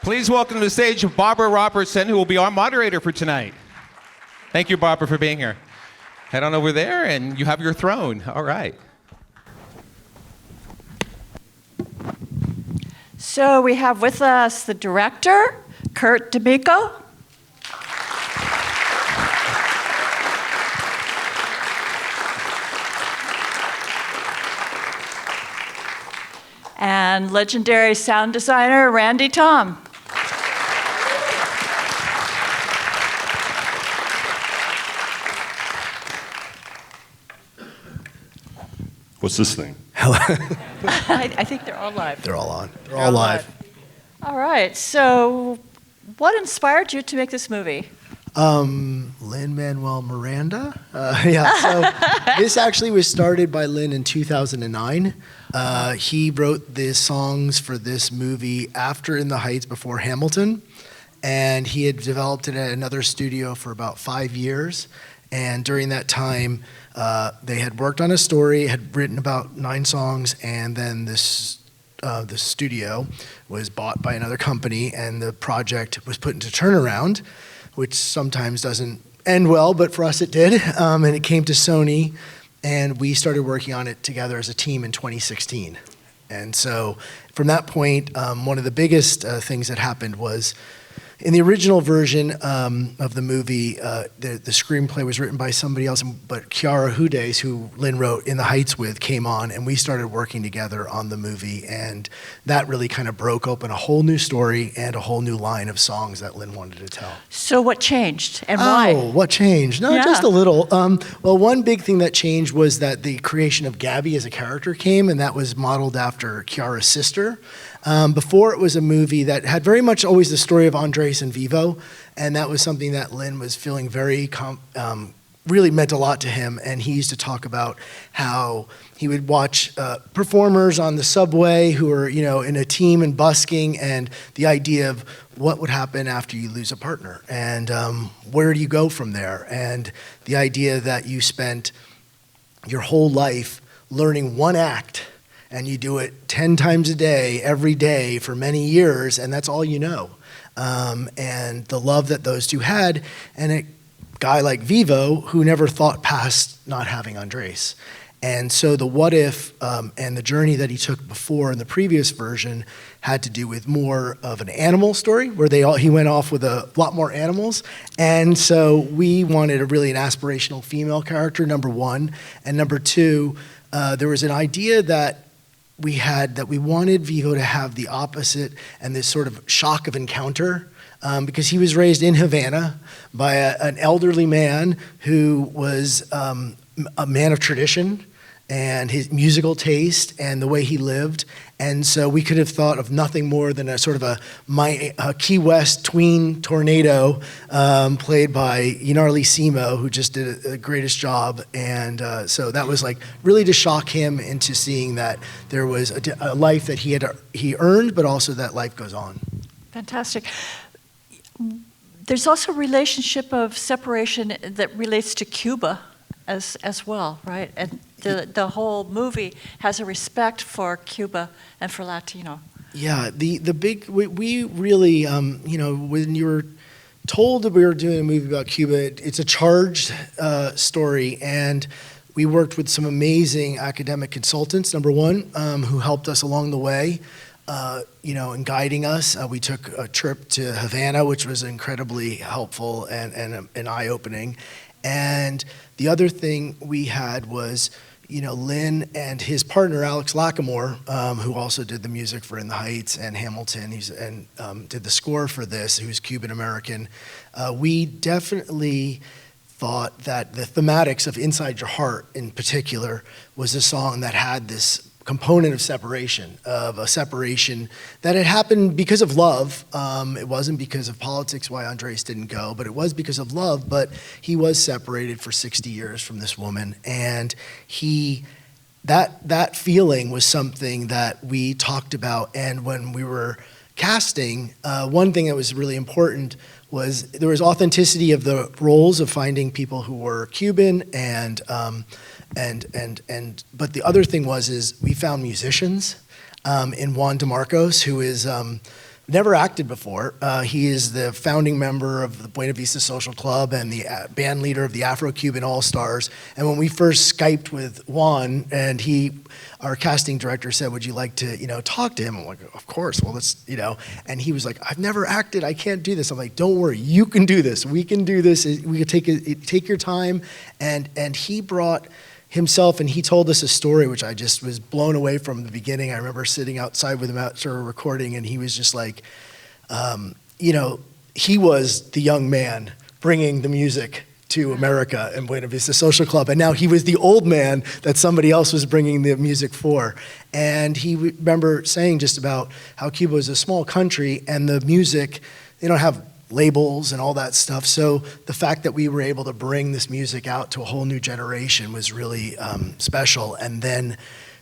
Please welcome to the stage Barbara Robertson, who will be our moderator for tonight. Thank you, Barbara, for being here. Head on over there, and you have your throne. All right. So we have with us the director, Kirk DeMicco. And legendary sound designer, Randy Thom. What's this thing? I think they're all live. They're all on. They're all live. All right, so what inspired you to make this movie? Lin-Manuel Miranda. So this actually was started by Lin in 2009. He wrote the songs for this movie after In the Heights, before Hamilton, and he had developed it at another studio for about 5 years. And during that time, they had worked on a story, had written about 9 songs, and then the studio was bought by another company, and the project was put into turnaround, which sometimes doesn't end well, but for us it did. And it came to Sony, and we started working on it together as a team in 2016. And so from that point, one of the biggest things that happened was, in the original version of the movie, the screenplay was written by somebody else, but Quiara Hudes, who Lin wrote In the Heights with, came on, and we started working together on the movie, and that really kind of broke open a whole new story and a whole new line of songs that Lin wanted to tell. So what changed and why? Oh, what changed? No, just a little. Well, one big thing that changed was that the creation of Gabi as a character came, and that was modeled after Quiara's sister. Before, it was a movie that had very much always the story of Andrés and Vivo, and that was something that Lin was feeling very, really meant a lot to him, and he used to talk about how he would watch performers on the subway who were, in a team and busking, and the idea of what would happen after you lose a partner, and where do you go from there, and the idea that you spent your whole life learning one act, and you do it 10 times a day, every day for many years, and that's all you know. And the love that those two had, and a guy like Vivo who never thought past not having Andrés. And so the what if and the journey that he took before in the previous version had to do with more of an animal story, where he went off with a lot more animals. And so we wanted an aspirational female character, number one. And number two, there was an idea that we wanted Vivo to have the opposite and this sort of shock of encounter, because he was raised in Havana by an elderly man who was a man of tradition and his musical taste and the way he lived. And so we could have thought of nothing more than a sort of a Key West tween tornado played by Ynairaly Simo, who just did the greatest job. And so that was really to shock him into seeing that there was a life that he earned, but also that life goes on. Fantastic. There's also a relationship of separation that relates to Cuba as well, right? And the whole movie has a respect for Cuba and for Latino. Yeah, we really, when you were told that we were doing a movie about Cuba, it's a charged story, and we worked with some amazing academic consultants, number one, who helped us along the way, in guiding us. We took a trip to Havana, which was incredibly helpful and eye-opening. And the other thing we had was, Lin and his partner, Alex Lacamoire, who also did the music for In the Heights and Hamilton, did the score for this, who's Cuban-American. We definitely thought that the thematics of Inside Your Heart, in particular, was a song that had this component of a separation that had happened because of love. It wasn't because of politics why Andrés didn't go, but it was because of love. But he was separated for 60 years from this woman, and that feeling was something that we talked about. And when we were casting, one thing that was really important was there was authenticity of the roles of finding people who were Cuban but the other thing is we found musicians in Juan DeMarcos, who is never acted before. He is the founding member of the Buena Vista Social Club and the band leader of the Afro-Cuban All-Stars. And when we first Skyped with Juan, and our casting director said, would you like to, talk to him? I'm like, of course, well, let's, and he was like, I've never acted, I can't do this. I'm like, don't worry, you can do this, we can do this, we can take your time. And he brought himself, and he told us a story which I just was blown away from the beginning. I remember sitting outside with him after a recording, and he was just like, he was the young man bringing the music to America and Buena Vista Social Club, and now he was the old man that somebody else was bringing the music for. And he remember saying just about how Cuba is a small country, and the music, they don't have labels and all that stuff. So the fact that we were able to bring this music out to a whole new generation was really special. And then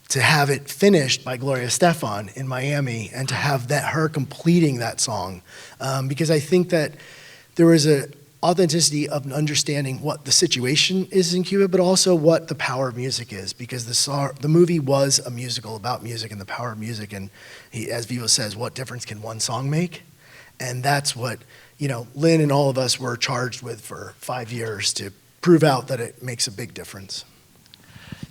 to have it finished by Gloria Estefan in Miami, and to have her completing that song, because I think that there was a authenticity of understanding what the situation is in Cuba, but also what the power of music is, because the movie was a musical about music and the power of music. And as Vivo says, what difference can one song make? And that's what Lin and all of us were charged with for 5 years, to prove out that it makes a big difference.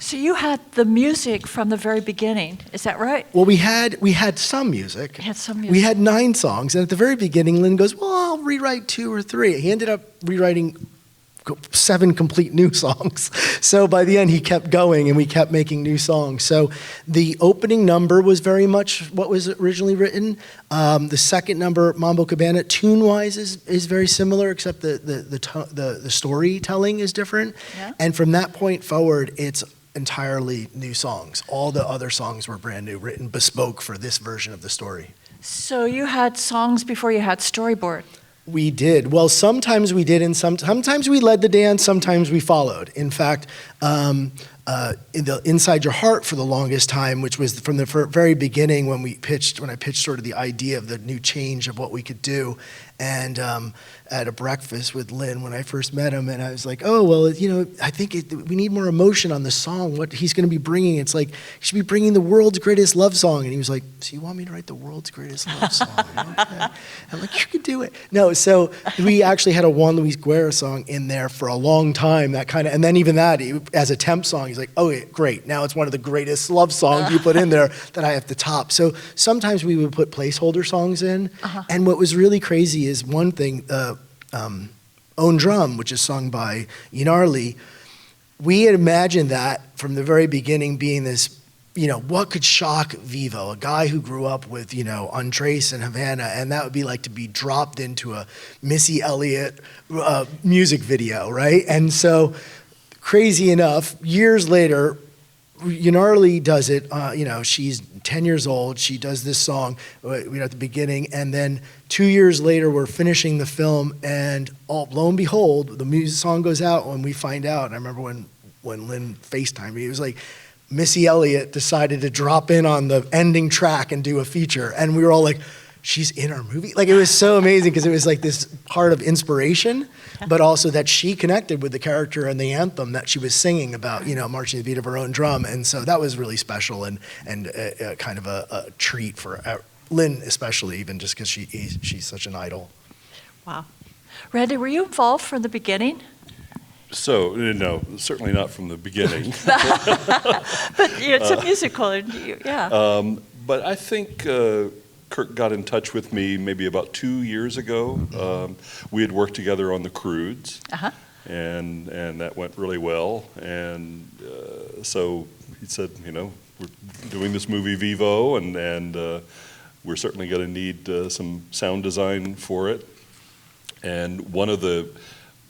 So you had the music from the very beginning, is that right? Well, we had some music. You had some music. We had 9 songs, and at the very beginning, Lin goes, well, I'll rewrite 2 or 3. He ended up rewriting 7 complete new songs. So by the end, he kept going, and we kept making new songs. So the opening number was very much what was originally written. The second number, Mambo Cabana, tune-wise is very similar, except the storytelling is different. Yeah. And from that point forward, it's entirely new songs. All the other songs were brand new, written bespoke for this version of the story. So you had songs before you had storyboard. We did. Well, sometimes we did, and sometimes we led the dance, sometimes we followed. In fact, in the Inside Your Heart for the longest time, which was from the very beginning when I pitched sort of the idea of the new change of what we could do, and at a breakfast with Lin when I first met him, and I was like, oh, well, I think we need more emotion on the song, what he's going to be bringing. It's like, he should be bringing the world's greatest love song. And he was like, so you want me to write the world's greatest love song? Okay. I'm like, you can do it. No, so we actually had a Juan Luis Guerra song in there for a long time, and then even that, as a temp song, he's like, oh, yeah, great, now it's one of the greatest love songs you put in there that I have to top. So sometimes we would put placeholder songs in, and what was really crazy is one thing, Own Drum, which is sung by Ynairaly, we had imagined that from the very beginning being this, what could shock Vivo, a guy who grew up with, Andrés and Havana, and that would be like to be dropped into a Missy Elliott music video, right? And so, crazy enough, years later, Ynairaly does it, she's 10 years old, she does this song at the beginning, and then 2 years later, we're finishing the film, and lo and behold, the song goes out when we find out. And I remember when Lin FaceTimed me, it was like, Missy Elliott decided to drop in on the ending track and do a feature, and we were all like, she's in our movie? Like, it was so amazing, because it was like this part of inspiration, but also that she connected with the character and the anthem that she was singing about, marching to the beat of her own drum. And so that was really special, and kind of a treat for Lin, especially, even just because she's such an idol. Wow. Randy, were you involved from the beginning? So, no, certainly not from the beginning. But it's a musical, yeah. But I think Kirk got in touch with me maybe about 2 years ago. We had worked together on the Croods, and that went really well. And so he said, we're doing this movie Vivo, and we're certainly going to need some sound design for it. And one of the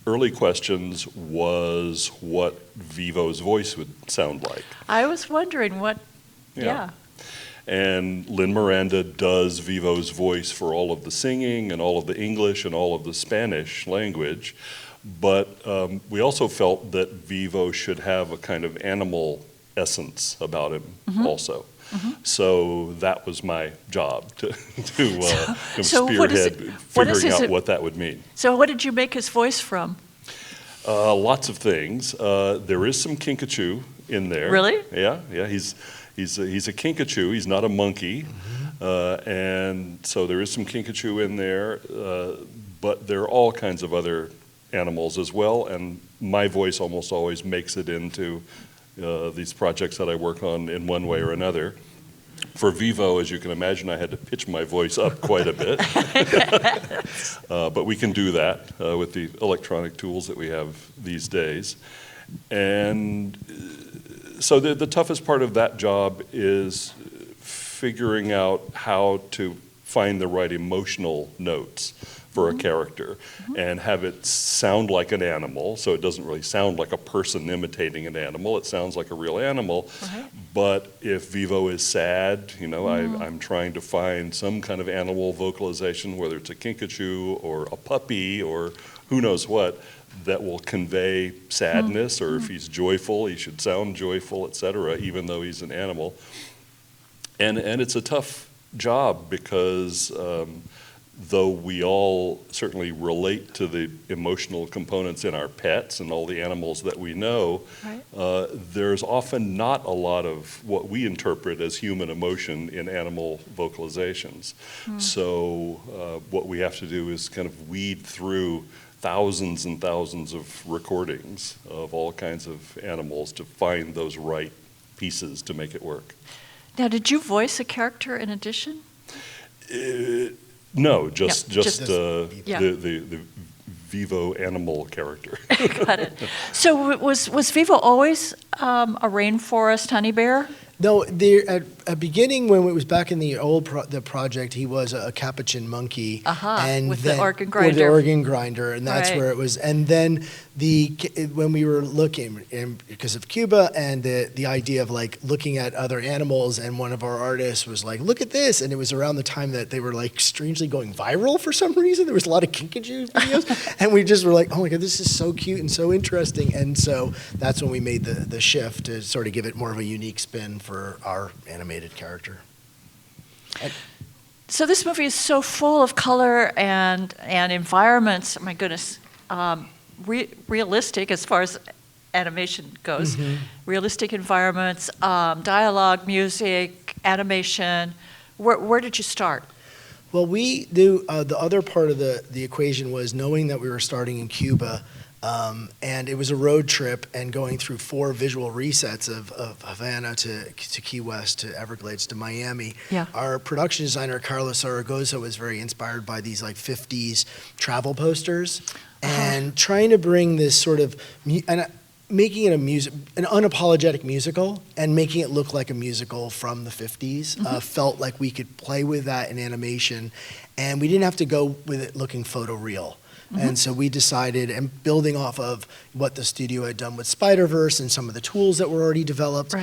early questions was what Vivo's voice would sound like. I was wondering what, yeah. And Lin-Manuel Miranda does Vivo's voice for all of the singing and all of the English and all of the Spanish language. But we also felt that Vivo should have a kind of animal essence about him also. So that was my job to spearhead figuring out what that would mean. So what did you make his voice from? Lots of things. There is some kinkajou in there. Really? Yeah. He's a kinkajou. He's not a monkey. And so there is some kinkajou in there, but there are all kinds of other animals as well, and my voice almost always makes it into these projects that I work on in one way or another. For Vivo, as you can imagine, I had to pitch my voice up quite a bit. But we can do that with the electronic tools that we have these days. And so the toughest part of that job is figuring out how to find the right emotional notes for a character and have it sound like an animal, so it doesn't really sound like a person imitating an animal, it sounds like a real animal. But if Vivo is sad, you know, I'm trying to find some kind of animal vocalization, whether it's a kinkajou or a puppy or who knows what, that will convey sadness, or if he's joyful, he should sound joyful, etc., even though he's an animal. And it's a tough job because though we all certainly relate to the emotional components in our pets and all the animals that we know, there's often not a lot of what we interpret as human emotion in animal vocalizations. So what we have to do is kind of weed through thousands and thousands of recordings of all kinds of animals to find those right pieces to make it work. Now, did you voice a character in addition? No, just the Vivo animal character. Got it. So was Vivo always a rainforest honey bear? No, at a beginning when it was back in the old the project, he was a capuchin monkey, and with then, the organ grinder. With the organ grinder, and that's Right. where it was. And then when we were looking, and because of Cuba and the idea of like looking at other animals, and one of our artists was like, "Look at this," and it was around the time that they were like strangely going viral for some reason. There was a lot of kinkajou videos, and we just were like, "Oh my god, this is so cute and so interesting." And so that's when we made the shift to sort of give it more of a unique spin for our animated character. So this movie is so full of color and environments. Oh my goodness, realistic as far as animation goes. Realistic environments, dialogue, music, animation. Where did you start? Well, we knew the other part of the equation was knowing that we were starting in Cuba. And it was a road trip and going through 4 visual resets of Havana to Key West to Everglades to Miami. Yeah. Our production designer, Carlos Zaragoza, was very inspired by these like 50s travel posters and trying to bring this sort of, making it an unapologetic musical and making it look like a musical from the 50s. Felt like we could play with that in animation and we didn't have to go with it looking photoreal. And so we decided, and building off of what the studio had done with Spider-Verse and some of the tools that were already developed,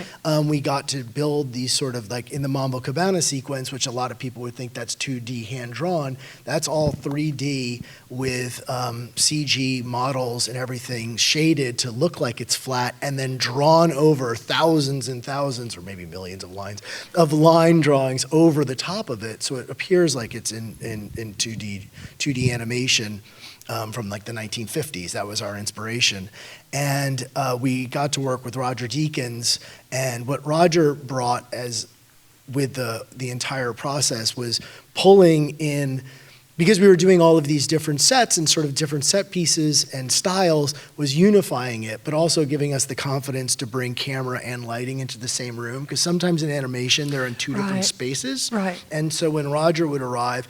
we got to build these sort of like in the Mambo Cabana sequence, which a lot of people would think that's 2D hand-drawn. That's all 3D with CG models and everything shaded to look like it's flat and then drawn over thousands and thousands or maybe millions of lines of line drawings over the top of it. So it appears like it's in 2D animation. From like the 1950s. That was our inspiration. And we got to work with Roger Deakins, and what Roger brought as with the entire process was pulling in, because we were doing all of these different sets and sort of different set pieces and styles, was unifying it, but also giving us the confidence to bring camera and lighting into the same room, because sometimes in animation they're in 2 different spaces. And so when Roger would arrive,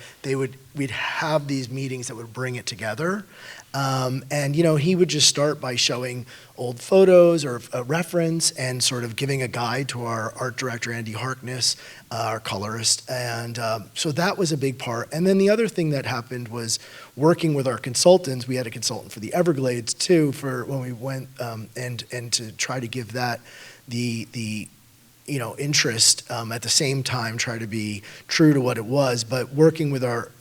we'd have these meetings that would bring it together. And, you know, he would just start by showing old photos or a reference and sort of giving a guide to our art director, Andy Harkness, our colorist. And so that was a big part. And then the other thing that happened was working with our consultants. We had a consultant for the Everglades, too, for when we went and to try to give that the interest at the same time, try to be true to what it was, but working with our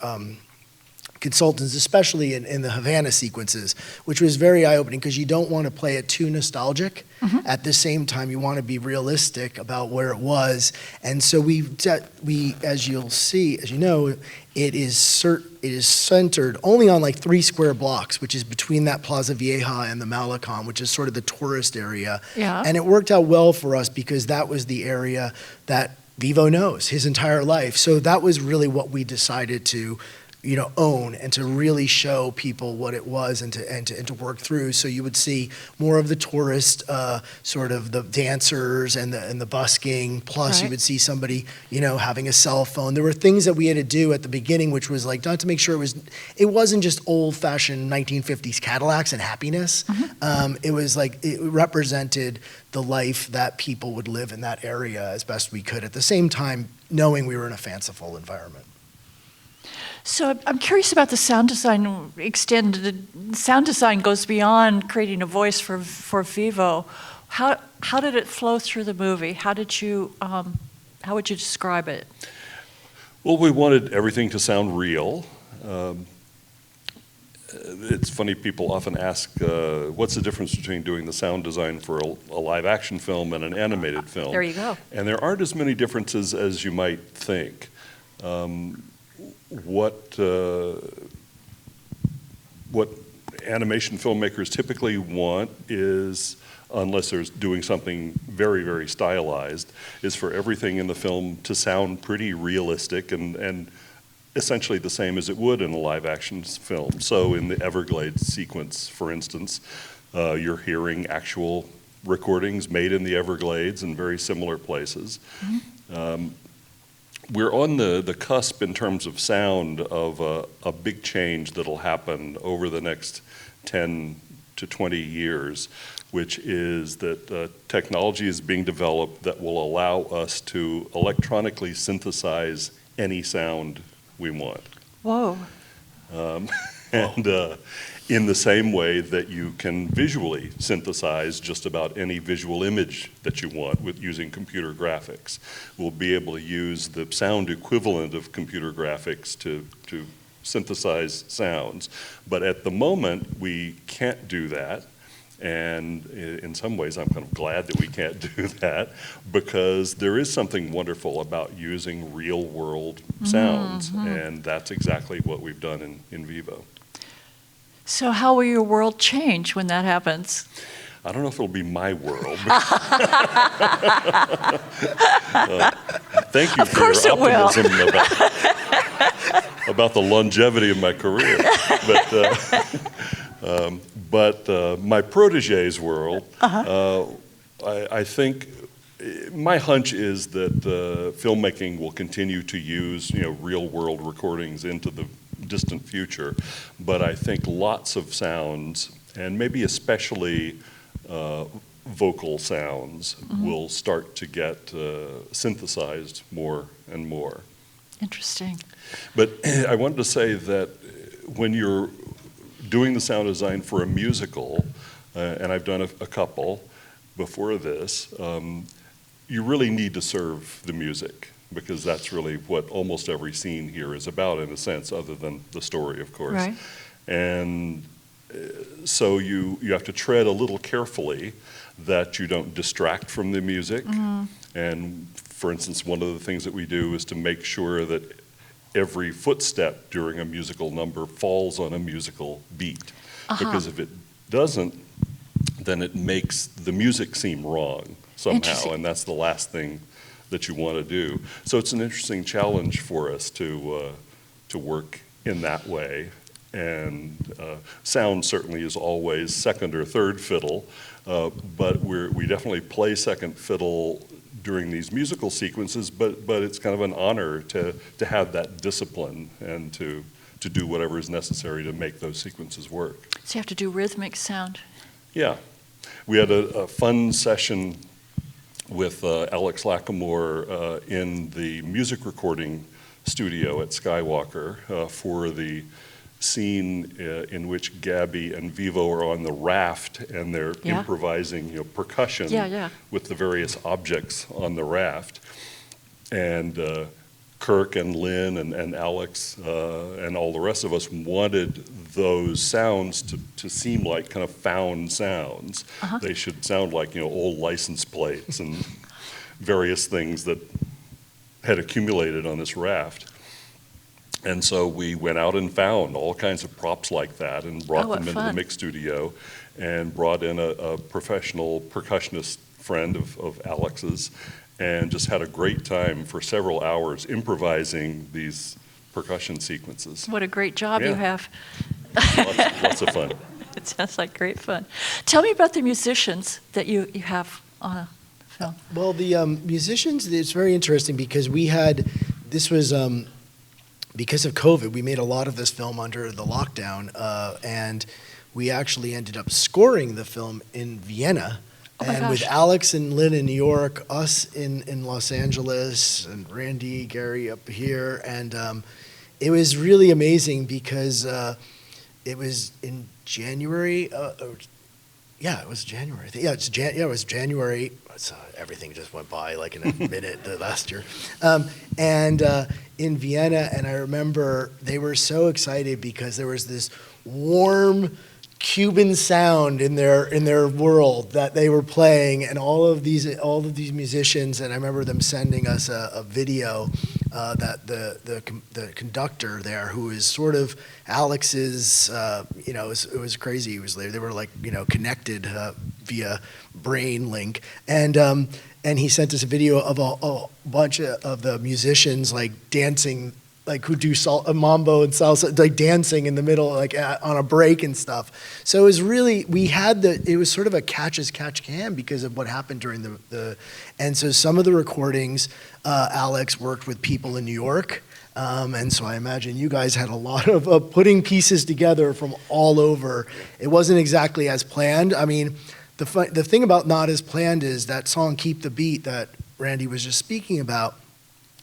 consultants, especially in the Havana sequences, which was very eye-opening because you don't want to play it too nostalgic. At the same time, you want to be realistic about where it was. And so we, as you'll see, as you know, it is centered only on like 3 square blocks, which is between that Plaza Vieja and the Malecon, which is sort of the tourist area. And it worked out well for us because that was the area that Vivo knows his entire life. So that was really what we decided to, own and to really show people what it was and to work through. So you would see more of the tourist, sort of the dancers and the busking. Plus you would see somebody, having a cell phone. There were things that we had to do at the beginning, which was like, not to make sure it wasn't just old fashioned 1950s Cadillacs and happiness. It was like, it represented the life that people would live in that area as best we could, at the same time knowing we were in a fanciful environment. So I'm curious about the sound design. Extended sound design goes beyond creating a voice for Vivo. How did it flow through the movie? How would you describe it? Well, we wanted everything to sound real. It's funny, people often ask, what's the difference between doing the sound design for a live action film and an animated film? There you go. And there aren't as many differences as you might think. What animation filmmakers typically want is, unless they're doing something very, very stylized, is for everything in the film to sound pretty realistic and essentially the same as it would in a live action film. So in the Everglades sequence, for instance, you're hearing actual recordings made in the Everglades in very similar places. We're on the cusp in terms of sound of a big change that'll happen over the next 10 to 20 years, which is that technology is being developed that will allow us to electronically synthesize any sound we want. Whoa. And in the same way that you can visually synthesize just about any visual image that you want with using computer graphics. We'll be able to use the sound equivalent of computer graphics to synthesize sounds. But at the moment, we can't do that. And in some ways, I'm kind of glad that we can't do that, because there is something wonderful about using real world sounds. And that's exactly what we've done in Vivo. So how will your world change when that happens? I don't know if it'll be my world. Thank you for your optimism about the longevity of my career. But my protege's world, I think my hunch is that filmmaking will continue to use real world recordings into the distant future, but I think lots of sounds, and maybe especially vocal sounds, will start to get synthesized more and more. Interesting. But I wanted to say that when you're doing the sound design for a musical, and I've done a couple before this, you really need to serve the music, because that's really what almost every scene here is about, in a sense, other than the story, of course. Right. And so you have to tread a little carefully that you don't distract from the music. And for instance, one of the things that we do is to make sure that every footstep during a musical number falls on a musical beat. Because if it doesn't, then it makes the music seem wrong somehow, and that's the last thing that you want to do. So it's an interesting challenge for us to work in that way. And sound certainly is always second or third fiddle, but we definitely play second fiddle during these musical sequences, but it's kind of an honor to have that discipline and to do whatever is necessary to make those sequences work. So you have to do rhythmic sound. Yeah. We had a fun session with Alex Lacamoire in the music recording studio at Skywalker for the scene in which Gabi and Vivo are on the raft and they're improvising percussion with the various objects on the raft. And Kirk and Lynn and Alex and all the rest of us wanted those sounds to seem like kind of found sounds. They should sound like old license plates and various things that had accumulated on this raft. And so we went out and found all kinds of props like that and brought them into the mix studio and brought in a professional percussionist friend of Alex's and just had a great time for several hours improvising these percussion sequences. What a great job you have. Lots of fun. It sounds like great fun. Tell me about the musicians that you have on a film. Well, the musicians, it's very interesting because this was because of COVID, we made a lot of this film under the lockdown, and we actually ended up scoring the film in Vienna. Oh my and gosh. with Alex and Lynn in New York, us in Los Angeles, and Randy, Gary up here, and it was really amazing because it was in January. It was January. It was January. Everything just went by like in a minute last year. And in Vienna, and I remember they were so excited because there was this warm Cuban sound in their world that they were playing, and all of these musicians. And I remember them sending us a video that the conductor there, who is sort of Alex's, it was crazy. He was there. They were like connected via brain link, and he sent us a video of a bunch of the musicians like dancing, like who do mambo and salsa, like dancing in the middle, like on a break and stuff. So it was really, it was sort of a catch as catch can because of what happened during and so some of the recordings, Alex worked with people in New York. And so I imagine you guys had a lot of putting pieces together from all over. It wasn't exactly as planned. I mean, the thing about not as planned is that song, Keep the Beat, that Randy was just speaking about.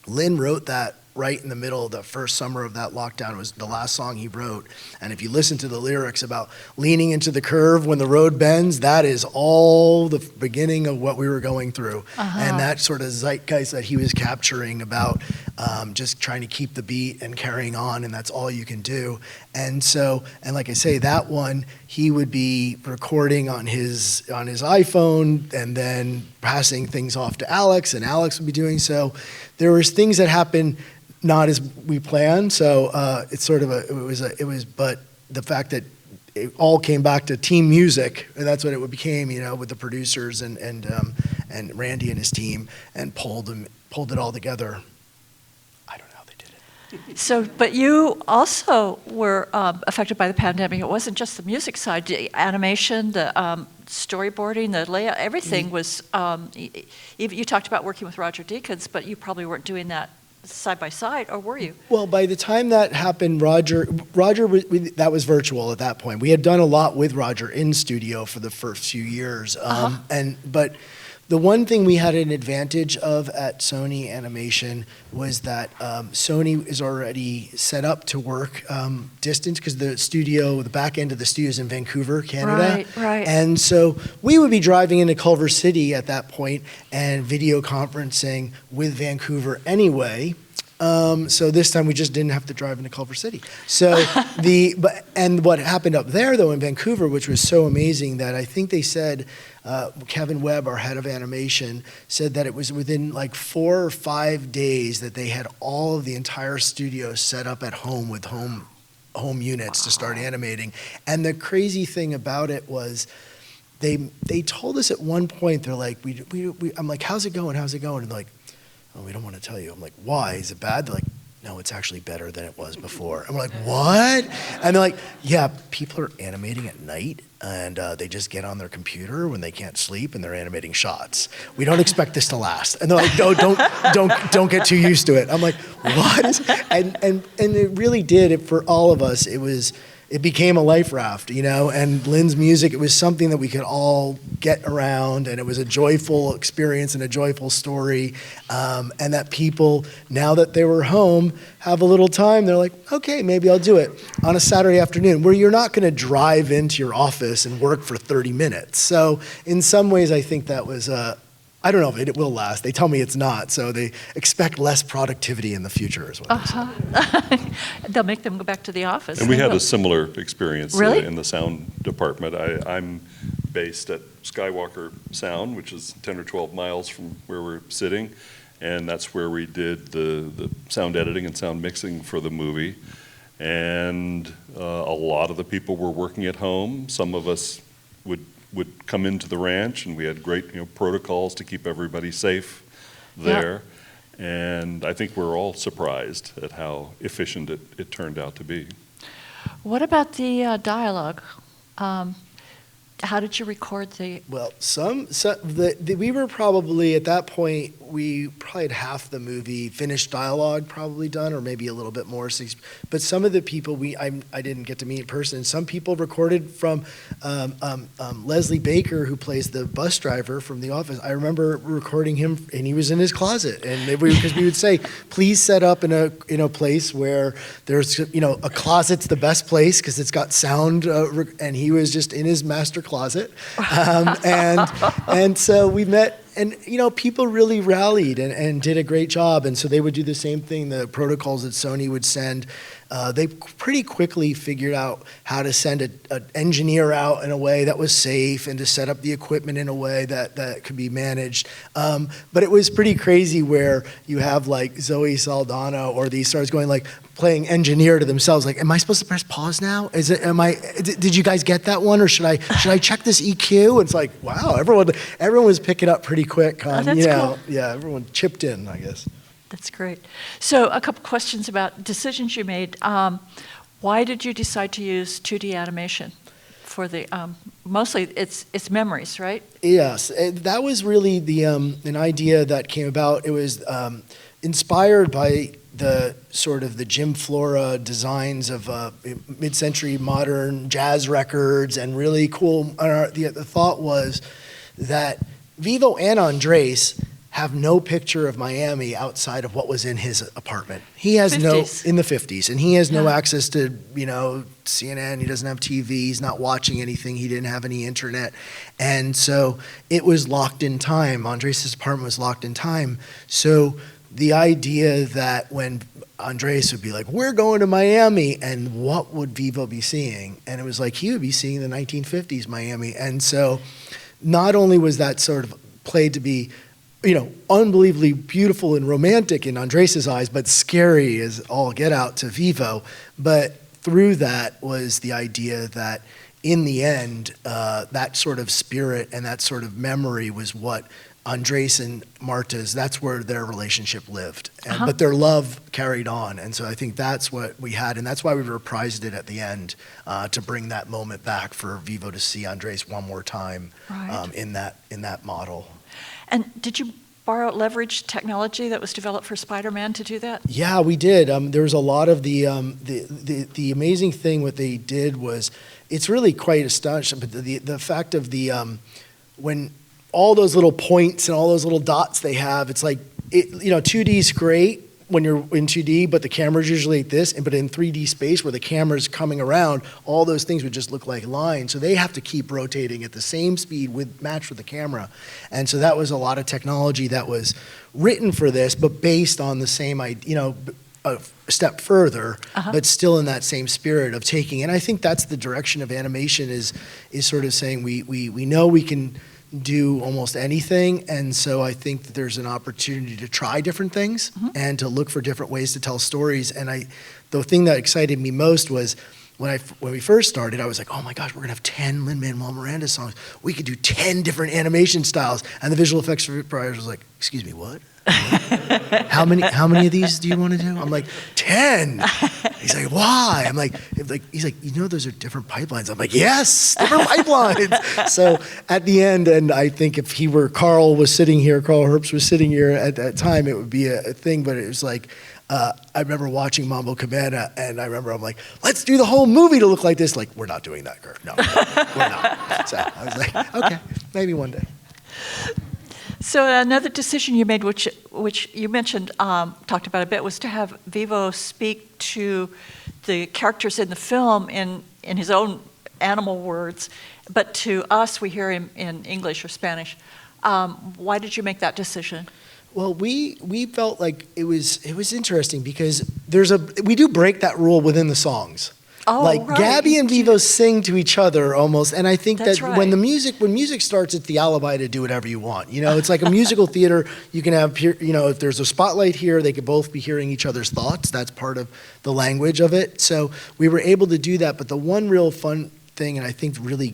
Lin wrote that right in the middle of the first summer of that lockdown. It was the last song he wrote. And if you listen to the lyrics about leaning into the curve when the road bends, that is all the beginning of what we were going through. And that sort of zeitgeist that he was capturing about just trying to keep the beat and carrying on, and that's all you can do. And so, and like I say, that one, he would be recording on his iPhone and then passing things off to Alex, and Alex would be doing so. There was things that happened not as we planned, so it's sort of but the fact that it all came back to team music, and that's what it became, with the producers and Randy and his team, and pulled it all together. I don't know how they did it. So, but you also were affected by the pandemic. It wasn't just the music side, the animation, the storyboarding, the layout, everything was, you talked about working with Roger Deakins, but you probably weren't doing that side by side, or were you? Well, by the time that happened, Roger, that was virtual at that point. We had done a lot with Roger in studio for the first few years, but the one thing we had an advantage of at Sony Animation was that Sony is already set up to work distance, because the back end of the studio is in Vancouver, Canada. Right. And so we would be driving into Culver City at that point and video conferencing with Vancouver anyway. So this time we just didn't have to drive into Culver City. So and what happened up there though in Vancouver, which was so amazing, that I think they said, Kevin Webb, our head of animation, said that it was within like 4 or 5 days that they had all of the entire studio set up at home with home units to start animating. And the crazy thing about it was they told us at one point, they're like, I'm like, how's it going? And they're like, oh, we don't want to tell you. I'm like, why? Is it bad? They're like, no, it's actually better than it was before. And we're like, what? And they're like, yeah, people are animating at night, and they just get on their computer when they can't sleep, and they're animating shots. We don't expect this to last. And they're like, no, don't get too used to it. I'm like, what? And it really did. For all of us, it became a life raft, and Lin's music, it was something that we could all get around, and it was a joyful experience and a joyful story, and that people, now that they were home, have a little time, they're like, okay, maybe I'll do it on a Saturday afternoon, where you're not going to drive into your office and work for 30 minutes. So in some ways, I think that was I don't know if it will last. They tell me it's not, so they expect less productivity in the future is what they say. They'll make them go back to the office. And we had a similar experience Really? In the sound department. I'm based at Skywalker Sound, which is 10 or 12 miles from where we're sitting, and that's where we did the sound editing and sound mixing for the movie. And a lot of the people were working at home. Some of us would come into the ranch, and we had great protocols to keep everybody safe. there. And I think we're all surprised at how efficient it turned out to be. What about the dialogue? How did you record the? Well, we were probably at that point, we probably had half the movie finished dialogue probably done, or maybe a little bit more. But some of the people I didn't get to meet in person. Some people recorded from Leslie Baker, who plays the bus driver from The Office. I remember recording him, and he was in his closet, and because we would say, please set up in a place where there's a closet's the best place because it's got sound, and he was just in his master closet, and so we met. And, people really rallied and did a great job. And so they would do the same thing, the protocols that Sony would send. They pretty quickly figured out how to send an engineer out in a way that was safe and to set up the equipment in a way that could be managed. But it was pretty crazy where you have like Zoe Saldaña or these stars going like, playing engineer to themselves, like, am I supposed to press pause now? Did you guys get that one, or should I check this EQ? And it's like, wow, everyone was picking up pretty quick. Cool. Yeah, everyone chipped in, I guess. That's great. So a couple questions about decisions you made. Why did you decide to use 2D animation for the, mostly it's memories, right? Yes, that was really an idea that came about. It was inspired by the sort of the Jim Flora designs of mid-century modern jazz records and really cool. The thought was that Vivo and Andrés have no picture of Miami outside of what was in his apartment. He has 50s. In the 50s, and he has no access to, CNN. He doesn't have TV. He's not watching anything. He didn't have any internet. And so it was locked in time. Andrés' apartment was locked in time. So the idea that when Andrés would be like, we're going to Miami, and what would Vivo be seeing? And it was like, he would be seeing the 1950s Miami. And so not only was that sort of played to be unbelievably beautiful and romantic in Andrés' eyes, but scary as all get out to Vivo. But through that was the idea that in the end, that sort of spirit and that sort of memory was what Andrés and Marta's, that's where their relationship lived. But their love carried on. And so I think that's what we had. And that's why we reprised it at the end, to bring that moment back for Vivo to see Andrés one more time in that model. And did you leverage technology that was developed for Spider-Man to do that? Yeah, we did. There was a lot of the amazing thing what they did was, it's really quite astonishing, but the fact of when all those little points and all those little dots they have, it's like, 2D is great when you're in 2D, but the camera's usually like this, but in 3D space where the camera's coming around, all those things would just look like lines. So they have to keep rotating at the same speed matched with the camera. And so that was a lot of technology that was written for this, but based on the same, a step further, but still in that same spirit of taking. And I think that's the direction of animation is sort of saying we know we can do almost anything, and so I think that there's an opportunity to try different things and to look for different ways to tell stories. And the thing that excited me most was when we first started, I was like, oh my gosh, we're gonna have 10 Lin-Manuel Miranda songs. We could do 10 different animation styles. And the visual effects provider was like, excuse me, what? How many of these do you want to do? I'm like, 10. He's like, why? I'm like, he's like, those are different pipelines. I'm like, yes, different pipelines. So at the end, and I think if Carl Herbst was sitting here at that time, it would be a thing. But it was like, I remember watching Mambo Cabana, and I'm like, let's do the whole movie to look like this. Like, we're not doing that, Kirk. No, we're not. So I was like, okay, maybe one day. So another decision you made, which you mentioned, talked about a bit, was to have Vivo speak to the characters in the film in his own animal words, but to us, we hear him in English or Spanish. Why did you make that decision? Well, we felt like it was interesting because we do break that rule within the songs. Oh, like right. Gabi and Vivo sing to each other almost, and I think That's that right. when music starts, it's the alibi to do whatever you want. It's like a musical theater. You can have, if there's a spotlight here, they could both be hearing each other's thoughts. That's part of the language of it. So we were able to do that. But the one real fun thing, and I think really,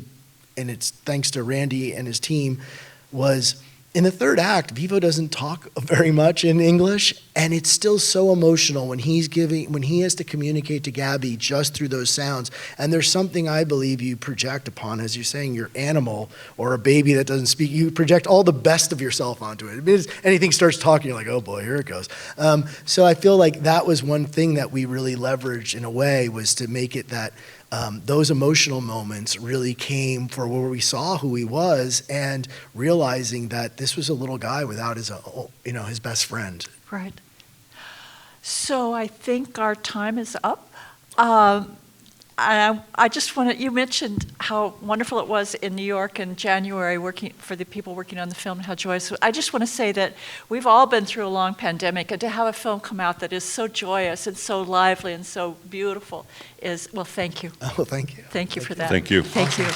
and it's thanks to Randy and his team, was in the third act, Vivo doesn't talk very much in English, and it's still so emotional when he has to communicate to Gabi just through those sounds. And there's something I believe you project upon, as you're saying, your animal or a baby that doesn't speak. You project all the best of yourself onto it. Anything starts talking, you're like, oh boy, here it goes. So I feel like that was one thing that we really leveraged in a way, was to make it that those emotional moments really came for where we saw who he was, and realizing that this was a little guy without his best friend. Right. So I think our time is up. I just want to, you mentioned how wonderful it was in New York in January working for the people working on the film, and how joyous. I just want to say that we've all been through a long pandemic, and to have a film come out that is so joyous and so lively and so beautiful is, well, thank you. Oh, thank you. Thank you for that. Thank you. Thank you.